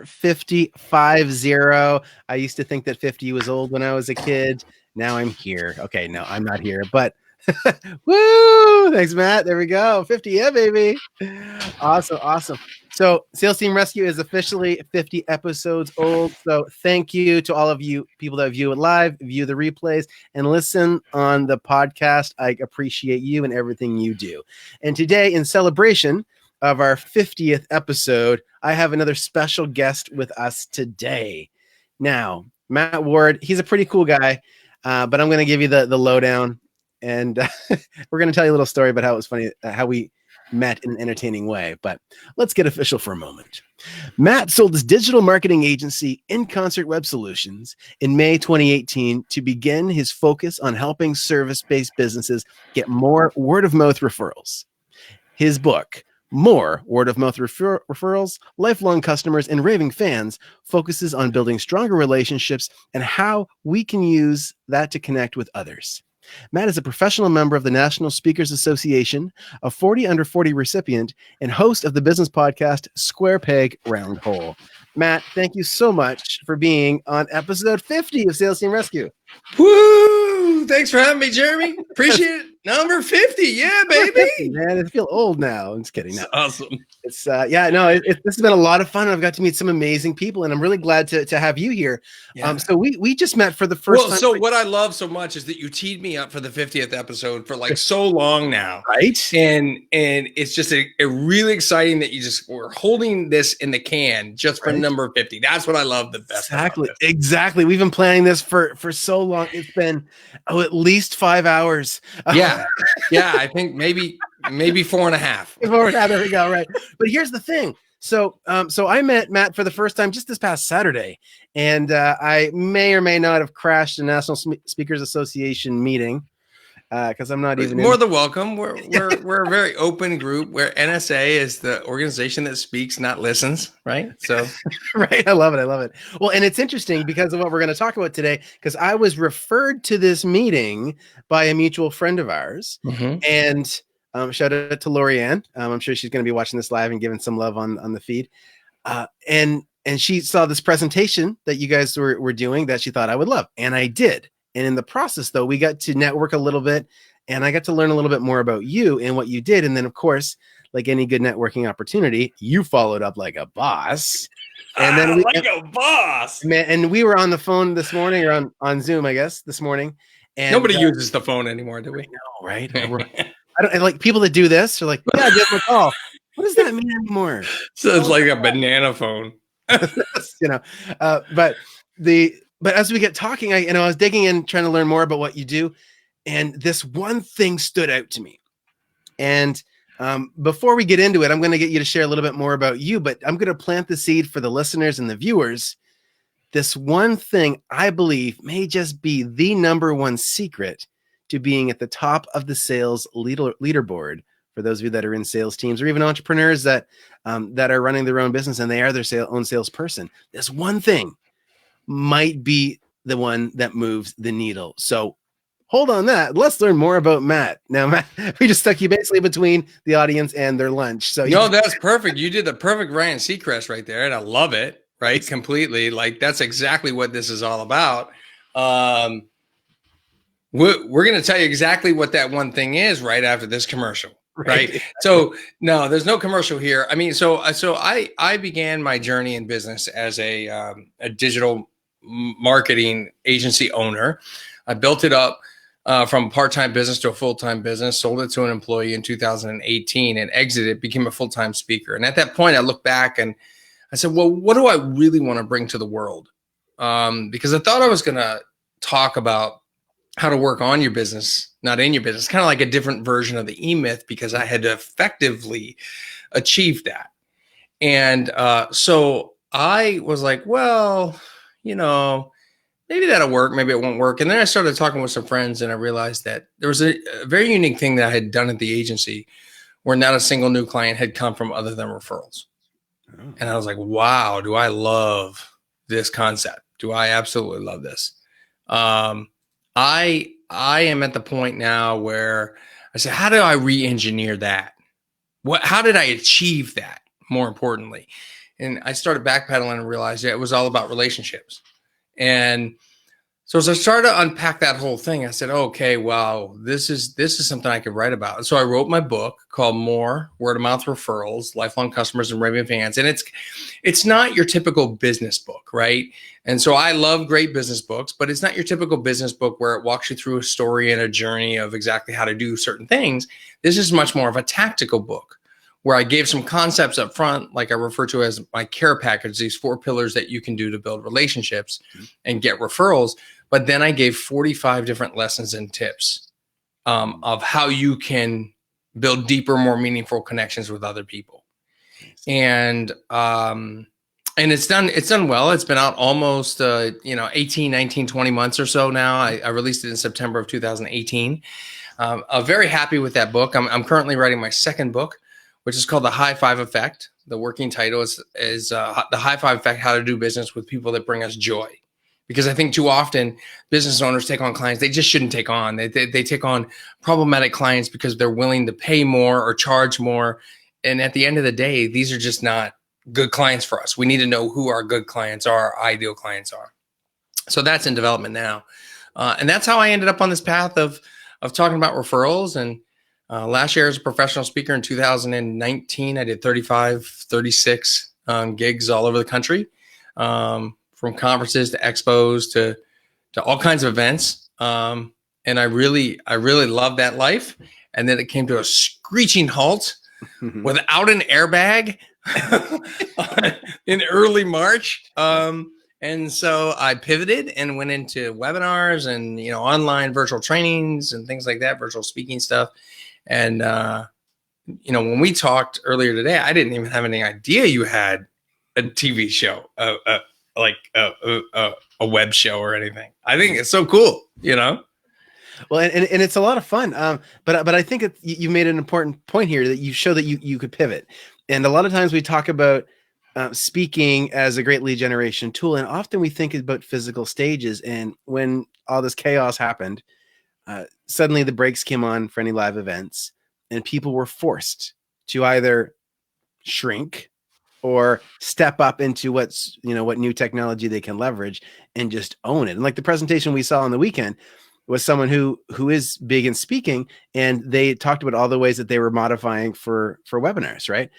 50. I used to think that 50 was old when I was a kid. Now I'm here. Okay, no, I'm not here, but woo! Thanks, Matt. There we go. 50, yeah, baby. Awesome, awesome. So, Sales Team Rescue is officially 50 episodes old. So, thank you to all of you people that view it live, view the replays, and listen on the podcast. I appreciate you and everything you do. And today, in celebration of our 50th episode, I have another special guest with us today. Now, Matt Ward, he's a pretty cool guy, but I'm going to give you the lowdown. And we're going to tell you a little story about how it was funny, how we met in an entertaining way. But let's get official for a moment. Matt sold his digital marketing agency, In Concert Web Solutions, in May 2018 to begin his focus on helping service-based businesses get more word-of-mouth referrals. His book, More Word-of-Mouth Referrals, Lifelong Customers, and Raving Fans, focuses on building stronger relationships and how we can use that to connect with others. Matt is a professional member of the National Speakers Association, a 40 Under 40 recipient, and host of the business podcast Square Peg Round Hole. Matt, thank you so much for being on episode 50 of Sales Team Rescue. Woo! Thanks for having me, Jeremy. Appreciate it. Number 50. Yeah, baby. 50, man, I feel old now. I'm just kidding. That's awesome. It's this has been a lot of fun. I've got to meet some amazing people, and I'm really glad to have you here. Yeah. So we just met for the first time. So what I love so much is that you teed me up for the 50th episode for like so long now, right? And it's just a really exciting that we're holding this in the can just for number 50. That's what I love the best. Exactly. We've been planning this for so long. It's been at least 5 hours. Yeah. I think maybe 4.5. There we go. Right. But here's the thing. So I met Matt for the first time just this past Saturday, and I may or may not have crashed a National Speakers Association meeting because I'm not even more than welcome. We're a very open group where NSA is the organization that speaks, not listens. Right. So, right. I love it. Well, and it's interesting because of what we're going to talk about today, because I was referred to this meeting by a mutual friend of ours, and shout out to Lorianne. I'm sure she's going to be watching this live and giving some love on the feed. And she saw this presentation that you guys were doing that she thought I would love. And I did. And in the process, though, we got to network a little bit, and I got to learn a little bit more about you and what you did. And then, of course, like any good networking opportunity, you followed up like a boss. And then a boss. Man, and we were on the phone this morning, or on Zoom, I guess, this morning. And nobody uses the phone anymore, do we? I know, right? I don't like people that do this. Are like, yeah, give them a call. What does that mean anymore? So it's like a banana phone, But as we get talking, I was digging in, trying to learn more about what you do, and this one thing stood out to me. And before we get into it, I'm going to get you to share a little bit more about you, but I'm going to plant the seed for the listeners and the viewers. This one thing I believe may just be the number one secret to being at the top of the sales leaderboard for those of you that are in sales teams, or even entrepreneurs that are running their own business and they are their own salesperson. This one thing might be the one that moves the needle. So hold on that. Let's learn more about Matt. Now, Matt, we just stuck you basically between the audience and their lunch. So that's perfect. You did the perfect Ryan Seacrest right there, and I love it. Right, completely. Like that's exactly what this is all about. We're going to tell you exactly what that one thing is right after this commercial. Right. So no, there's no commercial here. I mean, so I began my journey in business as a digital marketing agency owner. I built it up from a part-time business to a full-time business, sold it to an employee in 2018 and exited, became a full-time speaker. And at that point I looked back and I said, well, what do I really want to bring to the world? Because I thought I was going to talk about how to work on your business, not in your business, kind of like a different version of the E-Myth, because I had effectively achieved that. And so I was like, well, maybe that'll work. Maybe it won't work. And then I started talking with some friends and I realized that there was a very unique thing that I had done at the agency where not a single new client had come from other than referrals. Oh. And I was like, wow, do I love this concept? Do I absolutely love this? I am at the point now where I say, how do I re-engineer that? How did I achieve that? More importantly, And I started backpedaling and realized it was all about relationships. And so as I started to unpack that whole thing, I said, okay, wow, this is something I could write about. And so I wrote my book called More Word of Mouth Referrals, Lifelong Customers and Raving Fans. And it's not your typical business book, right? And so I love great business books, but it's not your typical business book where it walks you through a story and a journey of exactly how to do certain things. This is much more of a tactical book where I gave some concepts up front, like I refer to as my care package, these 4 pillars that you can do to build relationships and get referrals. But then I gave 45 different lessons and tips of how you can build deeper, more meaningful connections with other people. And it's done well. It's been out almost 18, 19, 20 months or so now. I released it in September of 2018. I'm very happy with that book. I'm currently writing my second book, which is called The High Five Effect. The working title is The High Five Effect: How to Do Business with People That Bring Us Joy. Because I think too often business owners take on clients they just shouldn't take on. They take on problematic clients because they're willing to pay more or charge more. And at the end of the day, these are just not good clients for us. We need to know who our good clients are, our ideal clients are. So that's in development now. And that's how I ended up on this path of talking about referrals. And last year as a professional speaker in 2019, I did 36 gigs all over the country. From conferences to expos to all kinds of events. And I really loved that life. And then it came to a screeching halt without an airbag in early March. And so I pivoted and went into webinars and, online virtual trainings and things like that, virtual speaking stuff. And, when we talked earlier today, I didn't even have any idea you had a TV show, like a web show or anything. I think it's so cool, Well, and it's a lot of fun. But I think you made an important point here that you show that you could pivot. And a lot of times we talk about speaking as a great lead generation tool, and often we think about physical stages. And when all this chaos happened, suddenly the brakes came on for any live events, and people were forced to either shrink or step up into what new technology they can leverage and just own it. And like the presentation we saw on the weekend was someone who is big in speaking, and they talked about all the ways that they were modifying for webinars, right?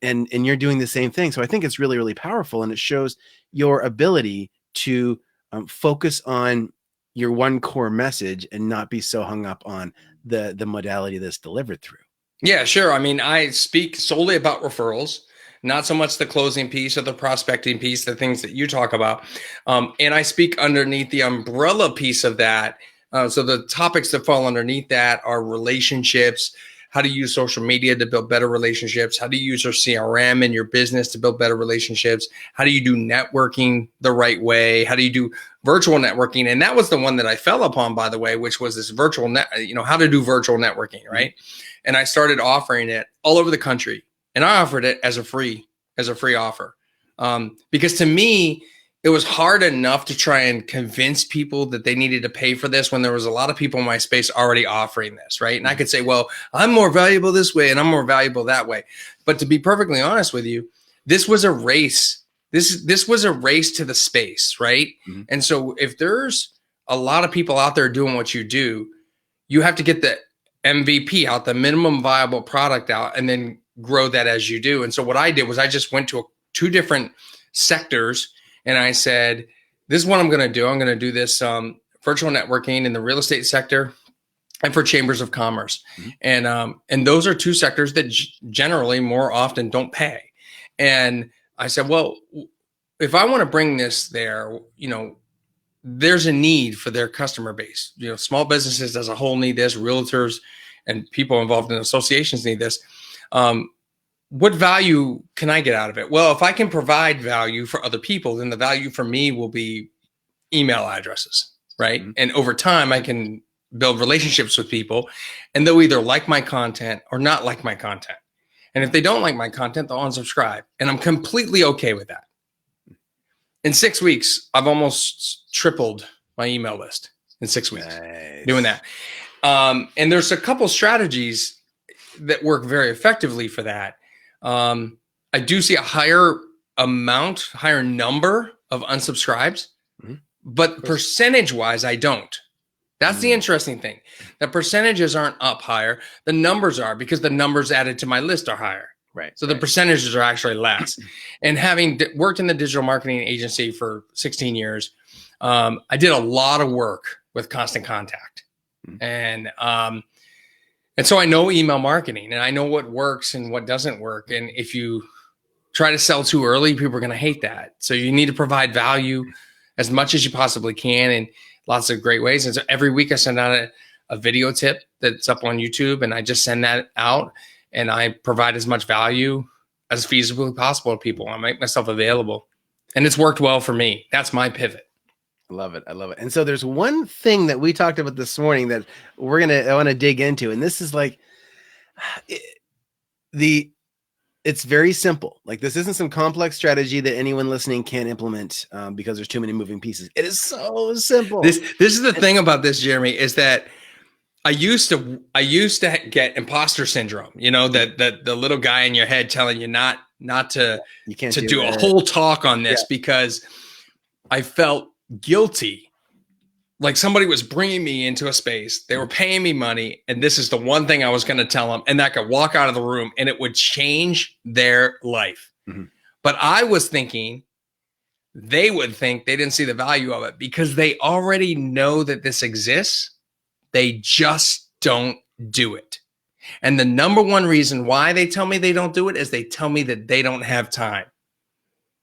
And you're doing the same thing. So I think it's really, really powerful, and it shows your ability to focus on your one core message and not be so hung up on the modality that's delivered through. Yeah, sure. I mean, I speak solely about referrals, not so much the closing piece or the prospecting piece, the things that you talk about. And I speak underneath the umbrella piece of that. So the topics that fall underneath that are relationships, how to use social media to build better relationships, how to use your CRM in your business to build better relationships, how do you do networking the right way, how do you do virtual networking. And that was the one that I fell upon, by the way, which was this virtual how to do virtual networking, right? And I started offering it all over the country. And I offered it as a free offer. Because to me, it was hard enough to try and convince people that they needed to pay for this when there was a lot of people in my space already offering this, right? And I could say, well, I'm more valuable this way and I'm more valuable that way. But to be perfectly honest with you, this was a race. This was a race to the space, right? Mm-hmm. And so if there's a lot of people out there doing what you do, you have to get the MVP out, the minimum viable product out, and then grow that as you do. And so what I did was I just went to 2 different sectors and I said, this is what I'm going to do. I'm going to do this virtual networking in the real estate sector and for chambers of commerce. Mm-hmm. And those are 2 sectors that generally more often don't pay. And I said, well, if I want to bring this there, there's a need for their customer base. Small businesses as a whole need this, realtors and people involved in associations need this. What value can I get out of it? Well, if I can provide value for other people, then the value for me will be email addresses, right? Mm-hmm. And over time, I can build relationships with people, and they'll either like my content or not like my content. And if they don't like my content, they'll unsubscribe. And I'm completely okay with that. In 6 weeks, I've almost tripled my email list in 6 weeks. Nice. Doing that. And there's a couple strategies that work very effectively for that. I do see a higher higher number of unsubscribes, Mhm. but percentage wise, I don't. That's the interesting thing. The percentages aren't up higher. The numbers are, because the numbers added to my list are higher. Right. So the percentages are actually less. And having worked in the digital marketing agency for 16 years, I did a lot of work with Constant Contact. And so I know email marketing, and I know what works and what doesn't work. And if you try to sell too early, people are going to hate that. So you need to provide value as much as you possibly can in lots of great ways. And so every week I send out a video tip that's up on YouTube, and I just send that out, and I provide as much value as feasibly possible to people. I make myself available, and it's worked well for me. That's my pivot. I love it. I love it. And so there's one thing that we talked about this morning that I want to dig into. And this is like it's very simple. Like, this isn't some complex strategy that anyone listening can't implement because there's too many moving pieces. It is so simple. This is the thing about this, Jeremy, is that I used to get imposter syndrome, that the little guy in your head telling you not to do a whole talk on this because I felt guilty. Like somebody was bringing me into a space, they were paying me money, and this is the one thing I was going to tell them, and I could walk out of the room and it would change their life. Mm-hmm. But I was thinking they would think they didn't see the value of it because they already know that this exists. They just don't do it. And the number one reason why they tell me they don't do it is they tell me that they don't have time.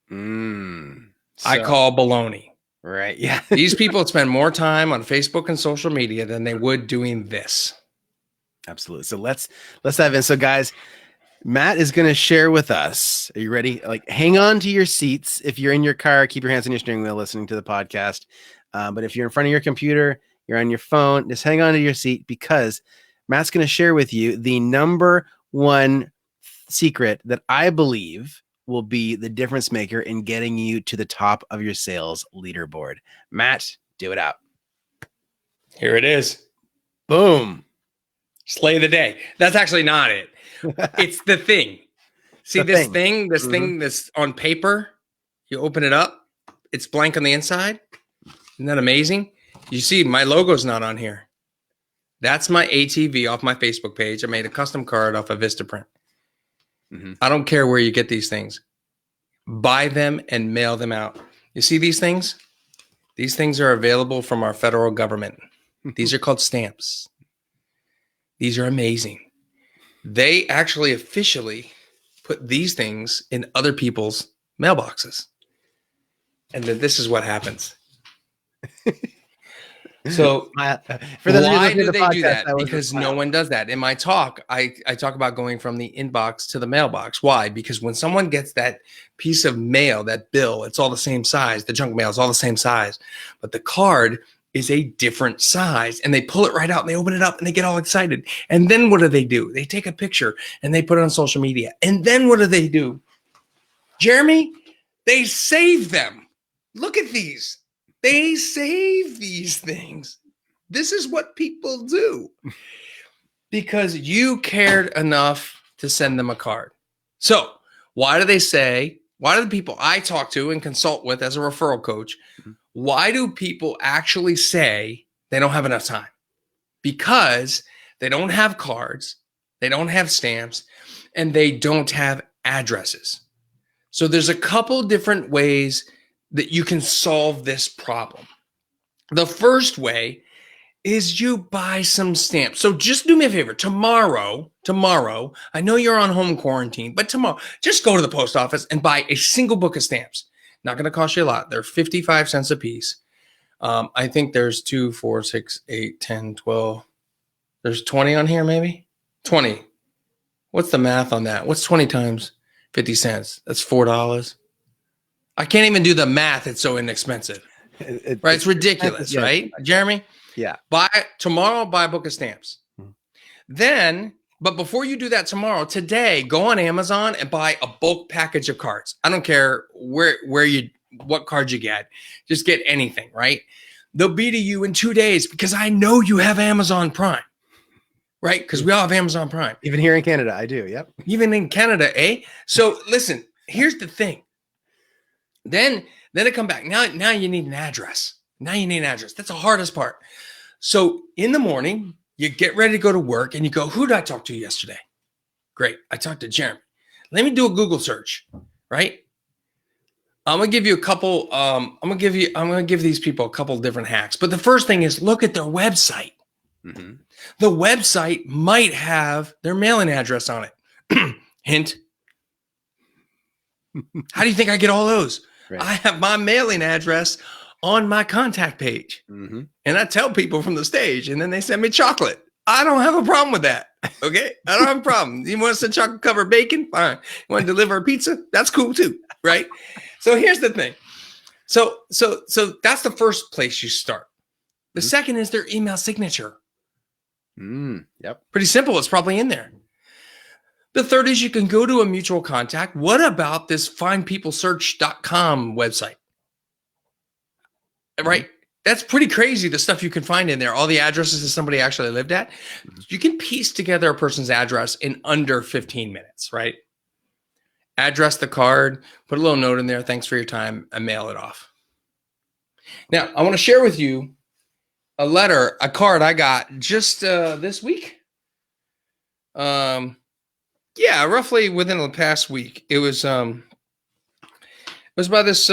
I call baloney. Right. Yeah. These people spend more time on Facebook and social media than they would doing this. Absolutely. So let's dive in. So guys, Matt is going to share with us. Are you ready? Like, hang on to your seats. If you're in your car, keep your hands on your steering wheel listening to the podcast. But if you're in front of your computer, you're on your phone, just hang on to your seat, because Matt's going to share with you the number one secret that I believe will be the difference maker in getting you to the top of your sales leaderboard. Matt, do it out. Here it is. Boom. Slay the day. That's actually not it. It's the thing. See, this thing that's on paper, you open it up, it's blank on the inside. Isn't that amazing? You see, my logo's not on here. That's my ATV off my Facebook page. I made a custom card off of Vistaprint. Mm-hmm. I don't care where you get these things. Buy them and mail them out. You see these things? These things are available from our federal government. These are called stamps. These are amazing. They actually officially put these things in other people's mailboxes. And then this is what happens. So for those why do they do that? Because no one does that. In my talk, I talk about going from the inbox to the mailbox. Why? Because when someone gets that piece of mail, that bill, it's all the same size. The junk mail is all the same size, but the card is a different size, and they pull it right out and they open it up and they get all excited. And then what do? They take a picture and they put it on social media. And then what do? Jeremy, they save them. Look at these. They save these things. This is what people do because you cared enough to send them a card. So why do the people I talk to and consult with as a referral coach, why do people actually say they don't have enough time? Because they don't have cards, they don't have stamps, and they don't have addresses. So there's a couple different ways that you can solve this problem. The first way is you buy some stamps. So just do me a favor. Tomorrow, I know you're on home quarantine, but tomorrow, just go to the post office and buy a single book of stamps. Not going to cost you a lot. They're 55 cents a piece. I think there's 2, 4, 6, 8, 10, 12. There's 20 on here, maybe? 20. What's the math on that? What's 20 times 50 cents? That's $4. I can't even do the math. It's so inexpensive. Right? It's ridiculous, right, Jeremy? Yeah. Buy a book of stamps. Then, but before you do that tomorrow, today, go on Amazon and buy a bulk package of cards. I don't care what cards you get. Just get anything, right? They'll be to you in 2 days because I know you have Amazon Prime, right? Because we all have Amazon Prime. Even here in Canada, I do. Yep. Even in Canada, eh? So listen, here's the thing. Then it come back. Now you need an address. Now you need an address. That's the hardest part. So in the morning, you get ready to go to work and you go, who did I talk to yesterday? Great. I talked to Jeremy. Let me do a Google search, right? I'm gonna give you a couple. I'm gonna give these people a couple different hacks. But the first thing is look at their website. Mm-hmm. The website might have their mailing address on it. Hint. How do you think I get all those? Right. I have my mailing address on my contact page. Mm-hmm. And I tell people from the stage, and then they send me chocolate. I don't have a problem with that. Okay. I don't have a problem. You want to send chocolate covered bacon? Fine. You want to deliver a pizza? That's cool too. Right. So here's the thing. So that's the first place you start. The second is their email signature. Yep. Pretty simple. It's probably in there. The third is you can go to a mutual contact. What about this findpeoplesearch.com website? Right? That's pretty crazy, the stuff you can find in there. All the addresses that somebody actually lived at. You can piece together a person's address in under 15 minutes, right? Address the card, put a little note in there. Thanks for your time, and mail it off. Now, I want to share with you a card I got just this week. Yeah, roughly within the past week. It was by this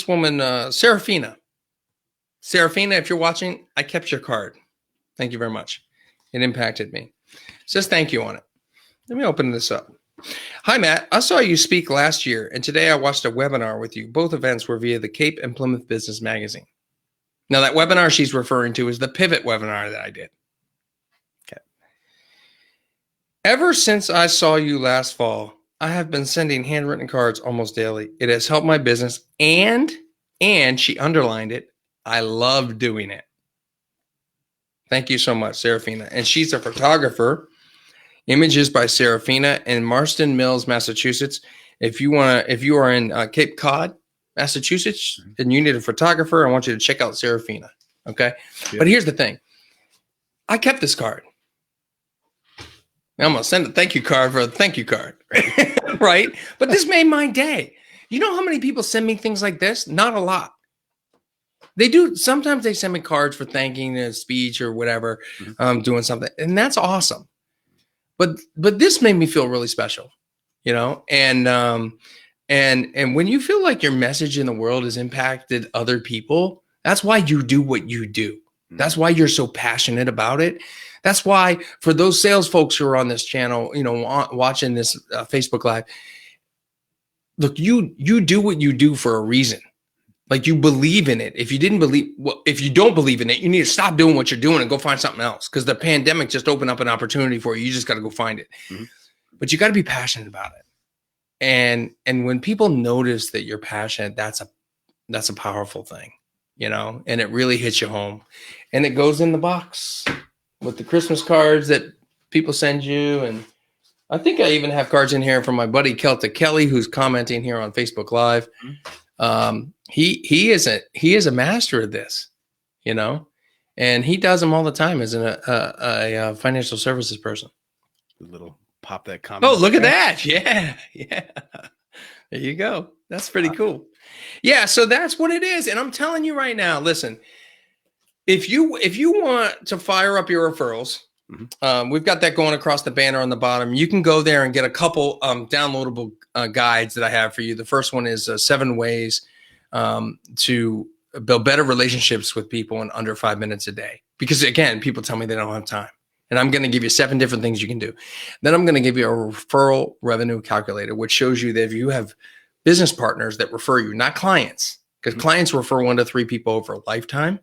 woman, Serafina. Serafina, if you're watching, I kept your card. Thank you very much. It impacted me. It says thank you on it. Let me open this up. Hi, Matt. I saw you speak last year, and today I watched a webinar with you. Both events were via the Cape and Plymouth Business Magazine. Now, that webinar she's referring to is the Pivot webinar that I did. Okay. Ever since I saw you last fall, I have been sending handwritten cards almost daily. It has helped my business, and she underlined it, I love doing it. Thank you so much, Serafina. And she's a photographer. Images by Serafina in Marston Mills, Massachusetts. If you are in Cape Cod, Massachusetts, and you need a photographer, I want you to check out Serafina. Okay. Yeah. But here's the thing. I kept this card. Now I'm going to send a thank you card for a thank you card. Right. But this made my day. You know how many people send me things like this? Not a lot. They do. Sometimes they send me cards for thanking a speech or whatever, doing something. And that's awesome. But this made me feel really special, you know? And when you feel like your message in the world has impacted other people, that's why you do what you do. That's why you're so passionate about it. That's why for those sales folks who are on this channel, you know, watching this Facebook Live, look, you do what you do for a reason. Like you believe in it. If you don't believe in it, you need to stop doing what you're doing and go find something else. Because the pandemic just opened up an opportunity for you. You just got to go find it. But you got to be passionate about it. And when people notice that you're passionate, that's a powerful thing, you know. And it really hits you home. And it goes in the box with the Christmas cards that people send you. And I think I even have cards in here from my buddy Celtic Kelly, who's commenting here on Facebook Live. He is a master of this, you know, and he does them all the time as a financial services person. A little pop that comment. Oh, look at that. Yeah. There you go. That's pretty cool. Yeah. So that's what it is. And I'm telling you right now, listen, if you want to fire up your referrals, we've got that going across the banner on the bottom. You can go there and get a couple downloadable guides that I have for you. The first one is 7 ways to build better relationships with people in under 5 minutes a day. Because again, people tell me they don't have time. And I'm going to give you 7 different things you can do. Then I'm going to give you a referral revenue calculator, which shows you that if you have business partners that refer you, not clients, because clients refer 1 to 3 people over a lifetime.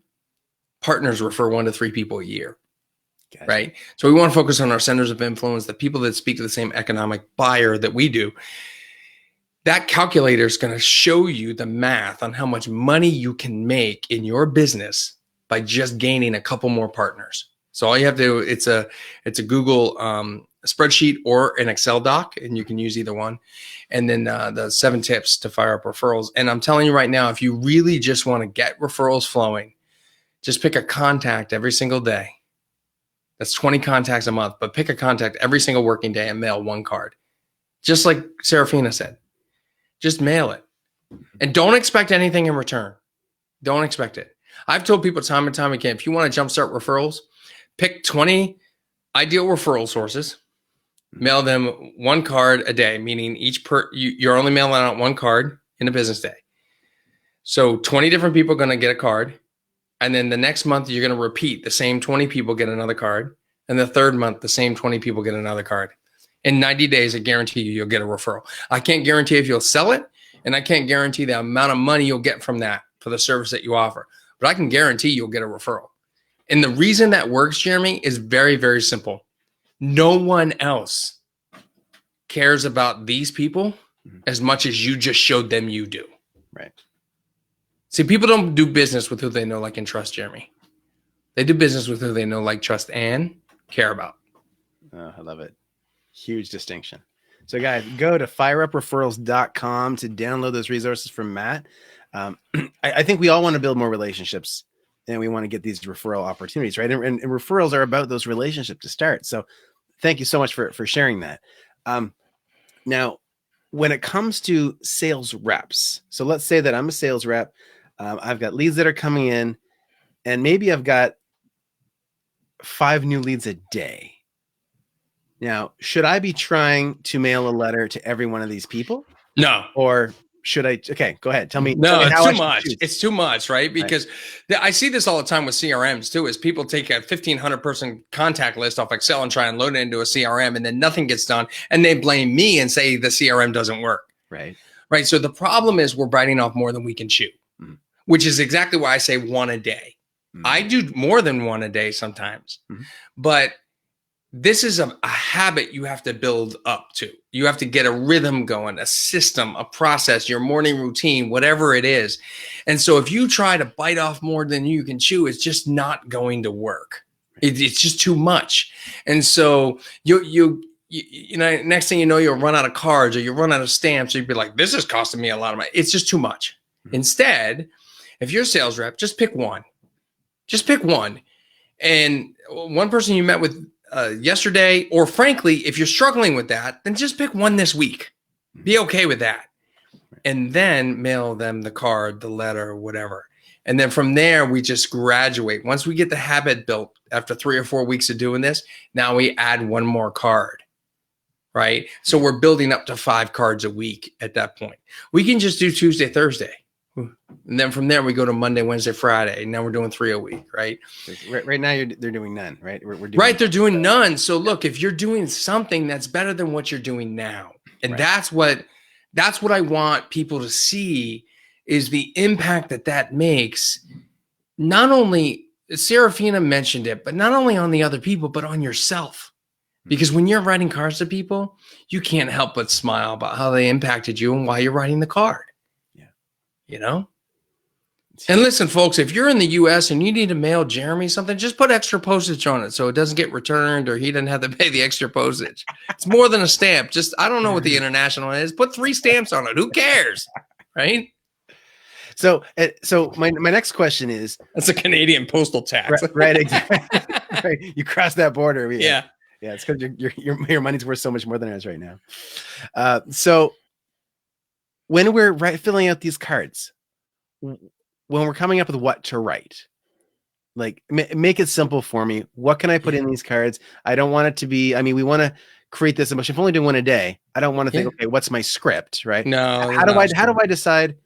Partners refer 1 to 3 people a year. Gotcha. Right. So we want to focus on our centers of influence, the people that speak to the same economic buyer that we do. That calculator is going to show you the math on how much money you can make in your business by just gaining a couple more partners. So all you have to do, it's a Google spreadsheet or an Excel doc, and you can use either one. And then the 7 tips to fire up referrals. And I'm telling you right now, if you really just want to get referrals flowing, just pick a contact every single day. That's 20 contacts a month, but pick a contact every single working day and mail 1 card. Just like Serafina said, just mail it. And don't expect anything in return. Don't expect it. I've told people time and time again, if you want to jumpstart referrals, pick 20 ideal referral sources, mail them one card a day, meaning you're only mailing out one card in a business day. So 20 different people are going to get a card. And then the next month, you're going to repeat the same 20 people get another card. And the third month, the same 20 people get another card. In 90 days, I guarantee you'll get a referral. I can't guarantee if you'll sell it. And I can't guarantee the amount of money you'll get from that for the service that you offer. But I can guarantee you'll get a referral. And the reason that works, Jeremy, is very, very simple. No one else cares about these people as much as you just showed them you do. Right. See, people don't do business with who they know, like, and trust, Jeremy. They do business with who they know, like, trust, and care about. Oh, I love it. Huge distinction. So, guys, go to fireupreferrals.com to download those resources from Matt. I think we all want to build more relationships, and we want to get these referral opportunities, right? And referrals are about those relationships to start. So thank you so much for sharing that. Now, when it comes to sales reps, so let's say that I'm a sales rep. I've got leads that are coming in, and maybe I've got 5 new leads a day. Now, should I be trying to mail a letter to every one of these people? No. Or should I? Okay, go ahead. Tell me. No, tell me it's how too much. It's too much, right? Because I see this all the time with CRMs too, is people take a 1,500 person contact list off Excel and try and load it into a CRM, and then nothing gets done. And they blame me and say the CRM doesn't work. Right. Right. So the problem is we're biting off more than we can chew, which is exactly why I say one a day. I do more than one a day sometimes, but this is a habit you have to build up to. You have to get a rhythm going, a system, a process, your morning routine, whatever it is. And so if you try to bite off more than you can chew, it's just not going to work. It's just too much. And so you know, next thing you know, you'll run out of cards or you'll run out of stamps. Or you'll be like, this is costing me a lot of money. It's just too much. Instead, if you're a sales rep, just pick one. Just pick one. And one person you met with yesterday, or frankly, if you're struggling with that, then just pick one this week. Be okay with that. And then mail them the card, the letter, whatever. And then from there, we just graduate. Once we get the habit built after 3 or 4 weeks of doing this, now we add one more card, right? So we're building up to 5 cards a week at that point. We can just do Tuesday, Thursday. And then from there, we go to Monday, Wednesday, Friday. Now we're doing 3 a week, right? Right now, they're doing none, right? We're doing right, they're doing none. So look, if you're doing something that's better than what you're doing now, and that's what I want people to see is the impact that makes. Not only, Serafina mentioned it, but not only on the other people, but on yourself. Because when you're writing cards to people, you can't help but smile about how they impacted you and why you're writing the card. You know? And listen, folks, if you're in the US and you need to mail Jeremy something, just put extra postage on it so it doesn't get returned or he doesn't have to pay the extra postage. It's more than a stamp. Just, I don't know what the international is. Put 3 stamps on it. Who cares? Right? So my next question is, that's a Canadian postal tax. Right, exactly. Right. You cross that border. Yeah. Yeah, it's because your money's worth so much more than ours right now. So when we're filling out these cards, when we're coming up with what to write, like make it simple for me. What can I put in these cards? I don't want it to be, we want to create this emotion. If I'm only doing one a day, I don't want to think, okay, what's my script, right? No. How do I decide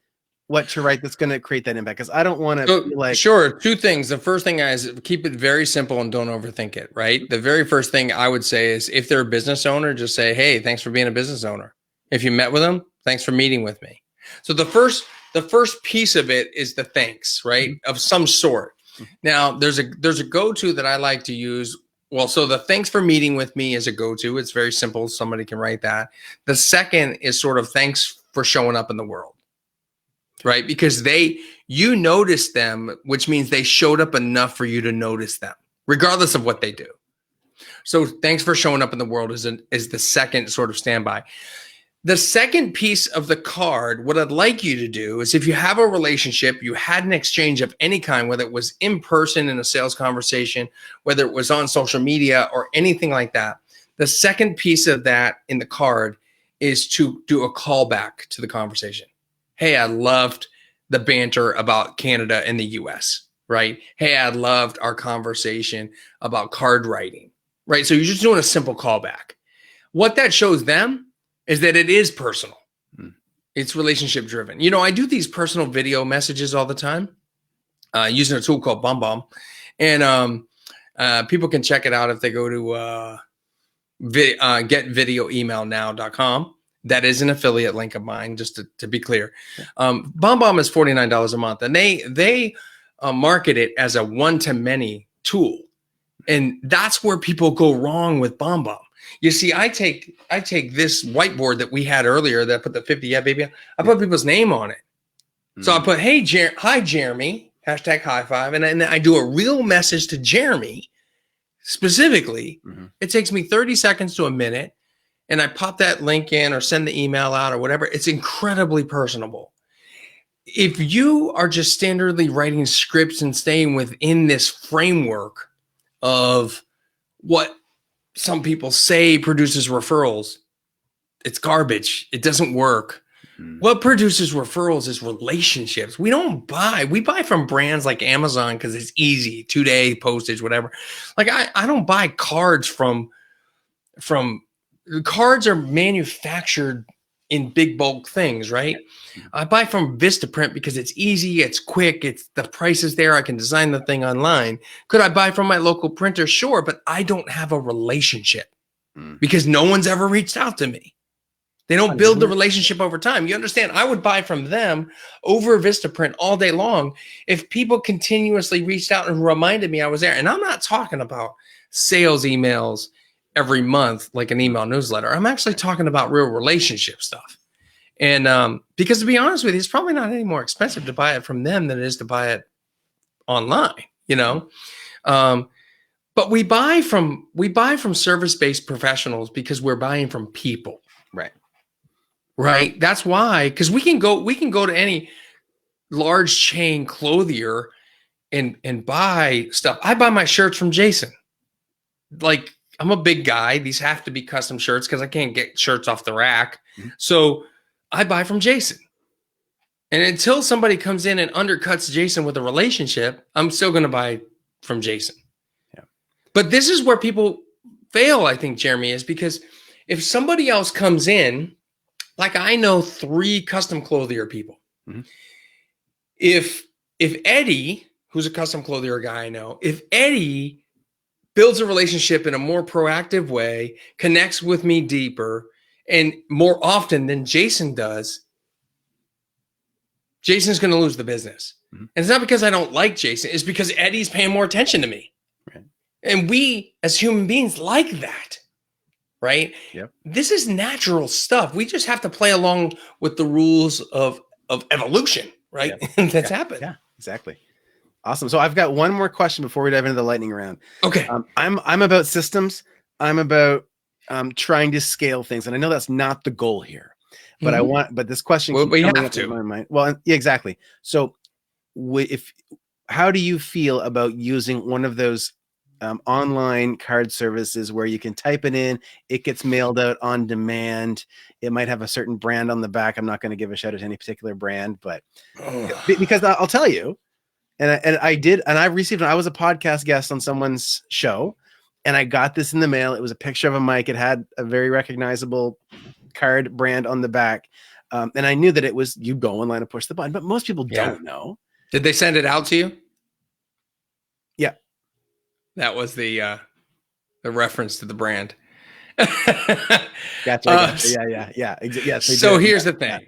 what to write that's going to create that impact? Because I don't want to Sure. 2 things. The first thing is keep it very simple and don't overthink it, right? The very first thing I would say is if they're a business owner, just say, hey, thanks for being a business owner. If you met with them, thanks for meeting with me. So the first piece of it is the thanks, right? Of some sort. Now there's a go-to that I like to use. Well, so the thanks for meeting with me is a go-to. It's very simple. Somebody can write that. The second is sort of thanks for showing up in the world, right? Because you noticed them, which means they showed up enough for you to notice them, regardless of what they do. So thanks for showing up in the world is the second sort of standby. The second piece of the card, what I'd like you to do is if you have a relationship, you had an exchange of any kind, whether it was in person in a sales conversation, whether it was on social media or anything like that, the second piece of that in the card is to do a callback to the conversation. hey, I loved the banter about Canada and the US, right? Hey, I loved our conversation about card writing, right? So you're just doing a simple callback. What that shows them is that it is personal. It's relationship driven. You know, I do these personal video messages all the time using a tool called BombBomb. And people can check it out if they go to getvideoemailnow.com. That is an affiliate link of mine, just to be clear. BombBomb is $49 a month, and they market it as a one-to-many tool. And that's where people go wrong with BombBomb. You see, I take this whiteboard that we had earlier that I put the 50 yeah baby on. I put people's name on it. So I put, hey, hi, Jeremy, hashtag high five. And then I do a real message to Jeremy specifically. It takes me 30 seconds to a minute. And I pop that link in or send the email out or whatever. It's incredibly personable. If you are just standardly writing scripts and staying within this framework of what some people say produces referrals, it's garbage. It doesn't work. What produces referrals is relationships. We buy from brands like Amazon because it's easy, 2-day postage, whatever. Like I don't buy cards from cards are manufactured in big bulk things, right? I buy from Vistaprint because it's easy, it's quick, the price is there, I can design the thing online. Could I buy from my local printer? Sure, but I don't have a relationship because no one's ever reached out to me. They don't build the relationship over time. You understand? I would buy from them over Vistaprint all day long if people continuously reached out and reminded me I was there. And I'm not talking about sales emails every month like an email newsletter. I'm actually talking about real relationship stuff. And because to be honest with you, it's probably not any more expensive to buy it from them than it is to buy it online, you know? But we buy from service-based professionals because we're buying from people. Right. That's why, because we can go to any large chain clothier and buy stuff. I buy my shirts from Jason. Like, I'm a big guy. These have to be custom shirts because I can't get shirts off the rack. So I buy from Jason. And until somebody comes in and undercuts Jason with a relationship, I'm still going to buy from Jason. Yeah. But this is where people fail, I think, Jeremy, is because if somebody else comes in, like I know 3 custom clothier people. If Eddie, who's a custom clothier guy I know, if Eddie builds a relationship in a more proactive way, connects with me deeper and more often than Jason does, Jason's going to lose the business. And it's not because I don't like Jason. It's because Eddie's paying more attention to me. And we as human beings like that. Right? Yep. This is natural stuff. We just have to play along with the rules of evolution, right? Yep. That's happened. Yeah, exactly. Awesome. So I've got one more question before we dive into the lightning round. Okay. I'm about systems. I'm about trying to scale things, and I know that's not the goal here, but but this question keeps coming up in my mind. Well, yeah, exactly. So how do you feel about using one of those online card services where you can type it in, it gets mailed out on demand? It might have a certain brand on the back. I'm not going to give a shout out to any particular brand, but because I'll tell you, and I received, I was a podcast guest on someone's show and I got this in the mail. It was a picture of a mic. It had a very recognizable card brand on the back. And I knew that it was, you go online and push the button, but most people don't know. Did they send it out to you? Yeah. That was the reference to the brand. Gotcha. Yeah. Yes. So here's the thing.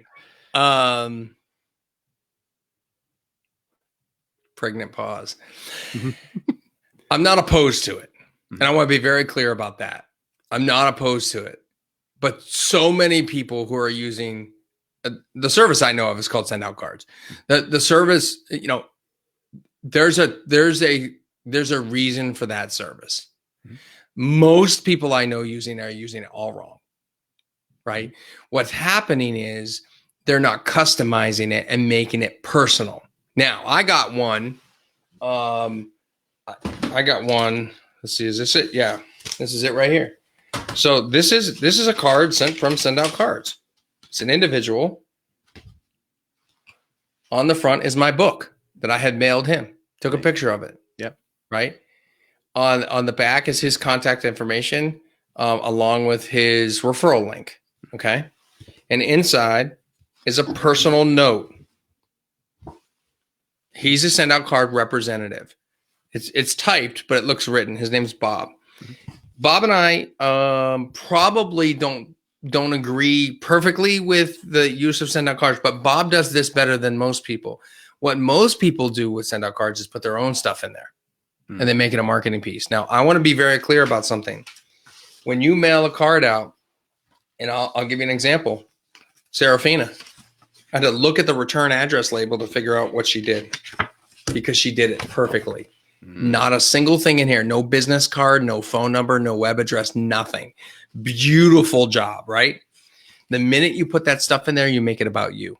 Pregnant pause. I'm not opposed to it. And I want to be very clear about that. I'm not opposed to it. But so many people who are using the service I know of is called Send Out Cards. The service, you know, there's a reason for that service. Most people I know are using it all wrong, right? What's happening is they're not customizing it and making it personal. Now, I got one. Let's see, is this it? Yeah, this is it right here. So this is a card sent from Send Out Cards. It's an individual. On the front is my book that I had mailed him. Took a picture of it. Yep. Right. On the back is his contact information, along with his referral link. Okay. And inside is a personal note. He's a send out card representative. It's typed, but it looks written. His name's Bob. Bob and I probably don't agree perfectly with the use of send out cards, but Bob does this better than most people. What most people do with send out cards is put their own stuff in there and they make it a marketing piece. Now, I want to be very clear about something. When you mail a card out, and I'll give you an example, Serafina, I had to look at the return address label to figure out what she did because she did it perfectly. Not a single thing in here. No business card, no phone number, no web address, nothing. Beautiful job, right? The minute you put that stuff in there, you make it about you.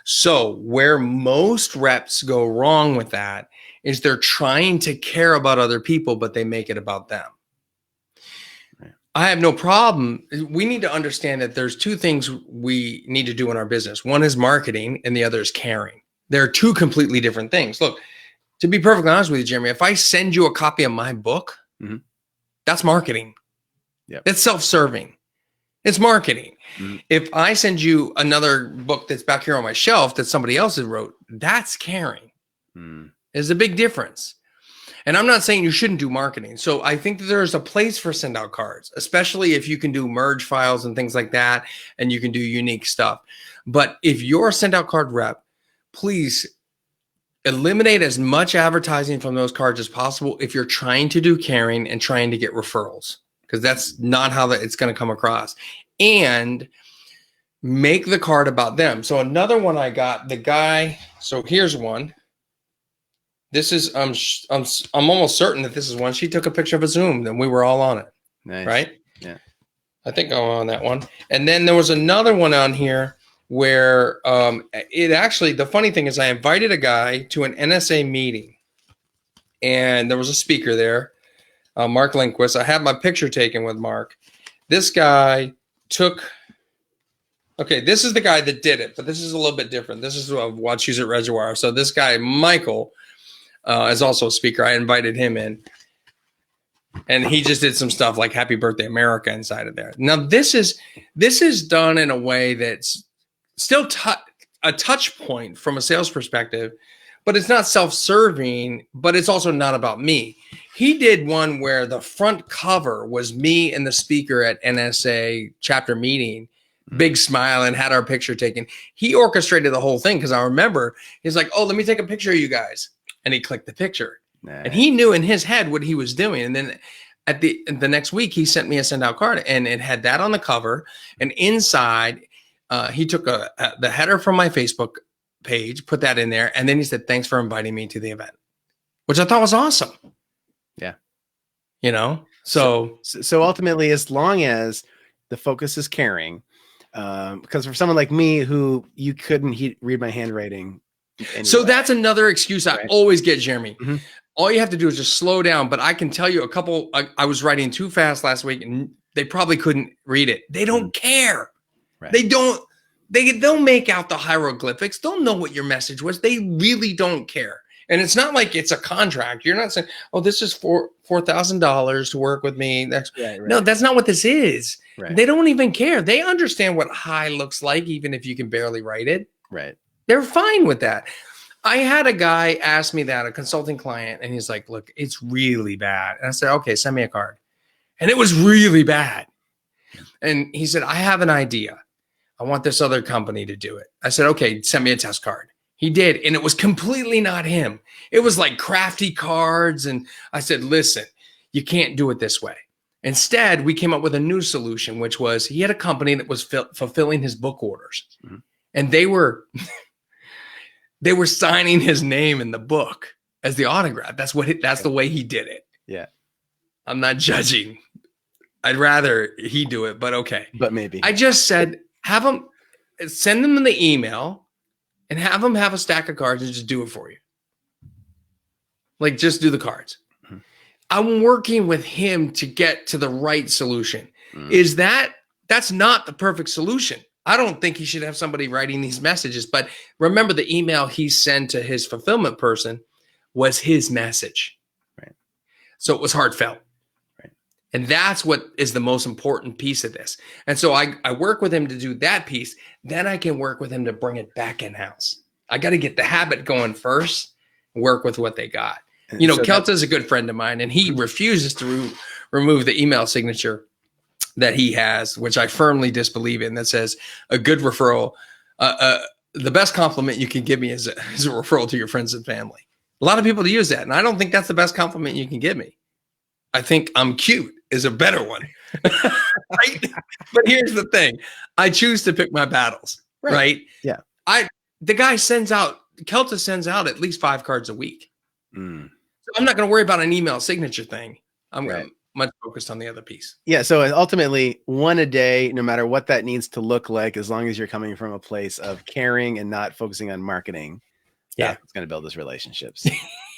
So where most reps go wrong with that is they're trying to care about other people, but they make it about them. I have no problem. We need to understand that there's two things we need to do in our business. One is marketing and the other is caring. They're two completely different things. Look, to be perfectly honest with you, Jeremy, if I send you a copy of my book, that's marketing. Yep. That's self-serving. It's marketing. If I send you another book that's back here on my shelf that somebody else has wrote, that's caring. There's a big difference. And I'm not saying you shouldn't do marketing. So I think that there's a place for send out cards, especially if you can do merge files and things like that, and you can do unique stuff. But if you're a send out card rep, please eliminate as much advertising from those cards as possible if you're trying to do caring and trying to get referrals, because that's not how it's going to come across. And make the card about them. So another one I got, the guy, so here's one. This is, I'm almost certain that this is one. She took a picture of a Zoom and we were all on it. Nice. Right? Yeah. I think I'm on that one. And then there was another one on here where it actually, the funny thing is I invited a guy to an NSA meeting and there was a speaker there, Mark Lindquist. I had my picture taken with Mark. This guy took, okay, this is the guy that did it, but this is a little bit different. This is a Wachusett Reservoir. So this guy, Michael, is also a speaker. I invited him in. And he just did some stuff like Happy Birthday America inside of there. Now, this is done in a way that's still a touch point from a sales perspective, but it's not self-serving, but it's also not about me. He did one where the front cover was me and the speaker at NSA chapter meeting, big smile, and had our picture taken. He orchestrated the whole thing because I remember he's like, oh, let me take a picture of you guys. And he clicked the picture. Nice. And he knew in his head what he was doing. And then at the next week, he sent me a send out card and it had that on the cover. And inside, he took the header from my Facebook page, put that in there. And then he said, thanks for inviting me to the event, which I thought was awesome. Yeah. You know, so ultimately, as long as the focus is caring, because for someone like me who you couldn't read my handwriting. Anyway. So that's another excuse I always get, Jeremy. All you have to do is just slow down. But I can tell you I was writing too fast last week and they probably couldn't read it. They don't care. Right. They'll make out the hieroglyphics. They'll know what your message was. They really don't care. And it's not like it's a contract. You're not saying, oh, this is $4,000 to work with me. No, that's not what this is. Right. They don't even care. They understand what high looks like, even if you can barely write it. Right. They're fine with that. I had a guy ask me that, a consulting client, and he's like, look, it's really bad. And I said, okay, send me a card. And it was really bad. And he said, I have an idea. I want this other company to do it. I said, okay, send me a test card. He did. And it was completely not him. It was like crafty cards. And I said, listen, you can't do it this way. Instead, we came up with a new solution, which was he had a company that was fulfilling his book orders. And they were signing his name in the book as the autograph. That's the way he did it. Yeah. I'm not judging. I'd rather he do it, but okay. But maybe. I just said, send them the email and have them have a stack of cards and just do it for you. Like, just do the cards. I'm working with him to get to the right solution. That's not the perfect solution. I don't think he should have somebody writing these messages. But remember, the email he sent to his fulfillment person was his message. Right. So it was heartfelt. Right. And that's what is the most important piece of this. And so I work with him to do that piece. Then I can work with him to bring it back in-house. I got to get the habit going first, work with what they got. And You know, so Kelta's a good friend of mine, and he refuses to remove the email signature that he has, which I firmly disbelieve in, that says a good referral. The best compliment you can give me is a referral to your friends and family. A lot of people use that, and I don't think that's the best compliment you can give me. I think I'm cute is a better one. Right? But here's the thing. I choose to pick my battles, right? Yeah. The guy Kelta sends out at least 5 cards a week. Mm. So I'm not going to worry about an email signature thing. I'm Right. much focused on the other piece. Yeah. So ultimately, one a day, no matter what that needs to look like, as long as you're coming from a place of caring and not focusing on marketing, it's going to build those relationships.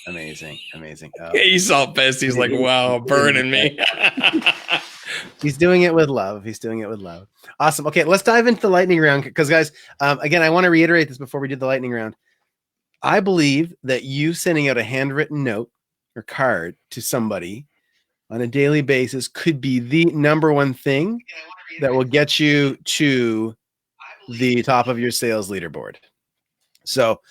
Amazing. Amazing. Oh. Yeah, he's all pissed. He's like, wow, burning me. He's doing it with love. He's doing it with love. Awesome. Okay, let's dive into the lightning round because, guys, again, I want to reiterate this before we do the lightning round. I believe that you sending out a handwritten note or card to somebody on a daily basis could be the number one thing that will get you to the top of your sales leaderboard. So,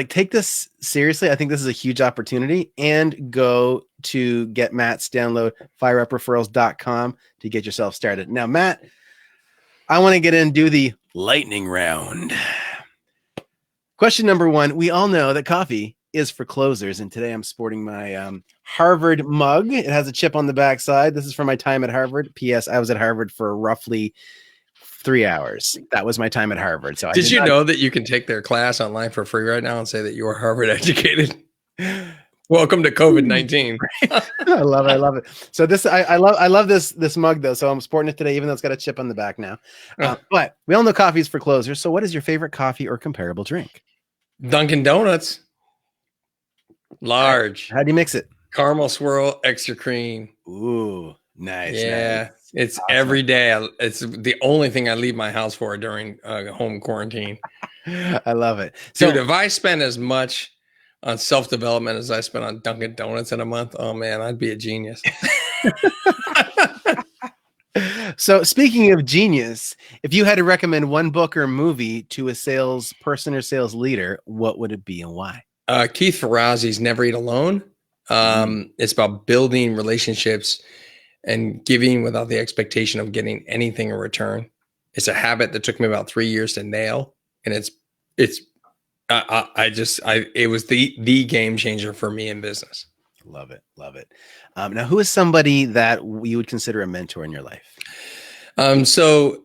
take this seriously. I think this is a huge opportunity, and go to get Matt's download, fireupreferrals.com, to get yourself started. Now, Matt, I want to get in and do the lightning round. Question number 1. We all know that coffee is for closers, and today I'm sporting my Harvard mug. It has a chip on the backside. This is from my time at Harvard. P.S. I was at Harvard for roughly 3 hours. That was my time at Harvard. So did you know that you can take their class online for free right now and say that you are Harvard educated? Welcome to COVID-19. I love it. I love it. So this, I love this mug though. So I'm sporting it today, even though it's got a chip on the back now. But we all know coffee is for closers. So what is your favorite coffee or comparable drink? Dunkin' Donuts. Large. How do you mix it? Caramel swirl, extra cream. Ooh, nice. Yeah. Nice. It's awesome. Every day. It's the only thing I leave my house for during home quarantine. I love it. Dude, if I spend as much on self-development as I spend on Dunkin' Donuts in a month, oh man, I'd be a genius. So speaking of genius, if you had to recommend one book or movie to a salesperson or sales leader, what would it be and why? Keith Ferrazzi's Never Eat Alone. It's about building relationships and giving without the expectation of getting anything in return. It's a habit that took me about 3 years to nail. And it was the game changer for me in business. Love it. Love it. Now, who is somebody that you would consider a mentor in your life? So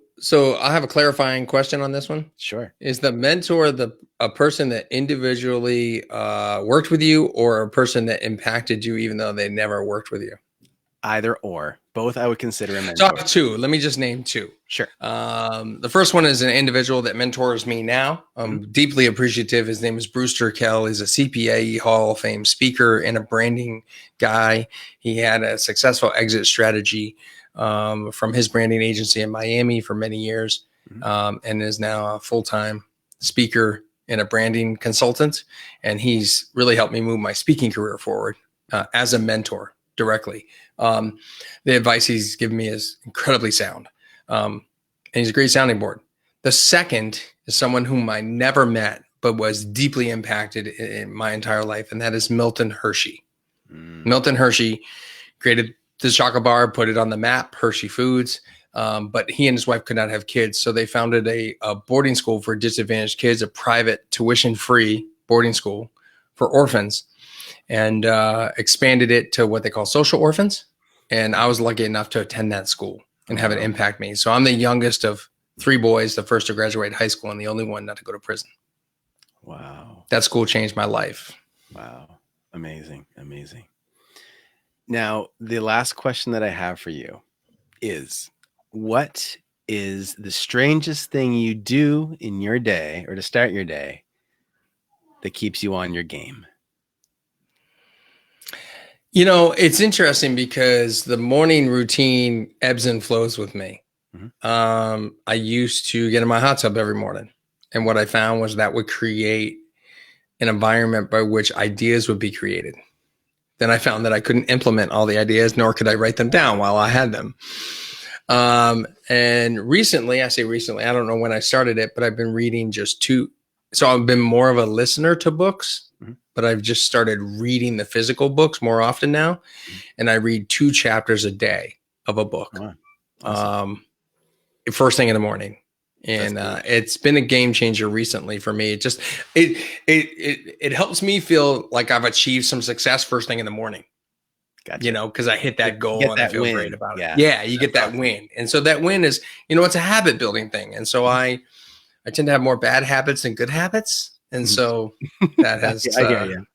I have a clarifying question on this one. Sure. Is the mentor a person that individually worked with you, or a person that impacted you even though they never worked with you? Either or. Both I would consider a mentor. So I have 2. Let me just name 2. Sure. The first one is an individual that mentors me now. I'm deeply appreciative. His name is Brewster Kell. He's a CPA Hall of Fame speaker and a branding guy. He had a successful exit strategy from his branding agency in Miami for many years, and is now a full-time speaker and a branding consultant. And he's really helped me move my speaking career forward as a mentor directly. The advice he's given me is incredibly sound. And he's a great sounding board. The second is someone whom I never met, but was deeply impacted in my entire life. And that is Milton Hershey. Milton Hershey created the chocolate bar, put it on the map, Hershey Foods. But he and his wife could not have kids. So they founded a boarding school for disadvantaged kids, a private tuition-free boarding school for orphans, and expanded it to what they call social orphans. And I was lucky enough to attend that school and have it impact me. So I'm the youngest of 3 boys, the first to graduate high school and the only one not to go to prison. Wow. That school changed my life. Wow. Amazing. Amazing. Now, the last question that I have for you is, what is the strangest thing you do in your day or to start your day that keeps you on your game? You know, it's interesting because the morning routine ebbs and flows with me. I used to get in my hot tub every morning. And what I found was that would create an environment by which ideas would be created. Then I found that I couldn't implement all the ideas, nor could I write them down while I had them. And recently, I say recently, I don't know when I started it, but I've been reading just two. So I've been more of a listener to books, but I've just started reading the physical books more often now. And I read 2 chapters a day of a book. Wow. Awesome. First thing in the morning. And it's been a game changer recently for me. It just it helps me feel like I've achieved some success first thing in the morning. Gotcha. You know, because I hit that goal and I feel great about it. Yeah, you get that win. And so that win is, you know, it's a habit building thing. And so I tend to have more bad habits than good habits. And so that has I hear you.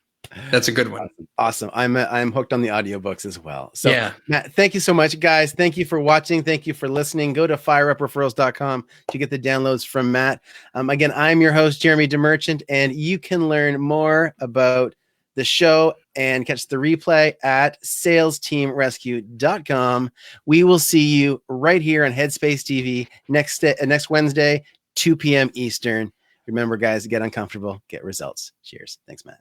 That's a good one. Awesome. I'm hooked on the audiobooks as well. So yeah, Matt, thank you so much, guys. Thank you for watching. Thank you for listening. Go to fireupreferrals.com to get the downloads from Matt. Again, I'm your host, Jeremy DeMechant, and you can learn more about the show and catch the replay at salesteamrescue.com. We will see you right here on Headspace TV next Wednesday, 2 p.m. Eastern. Remember, guys, get uncomfortable, get results. Cheers. Thanks, Matt.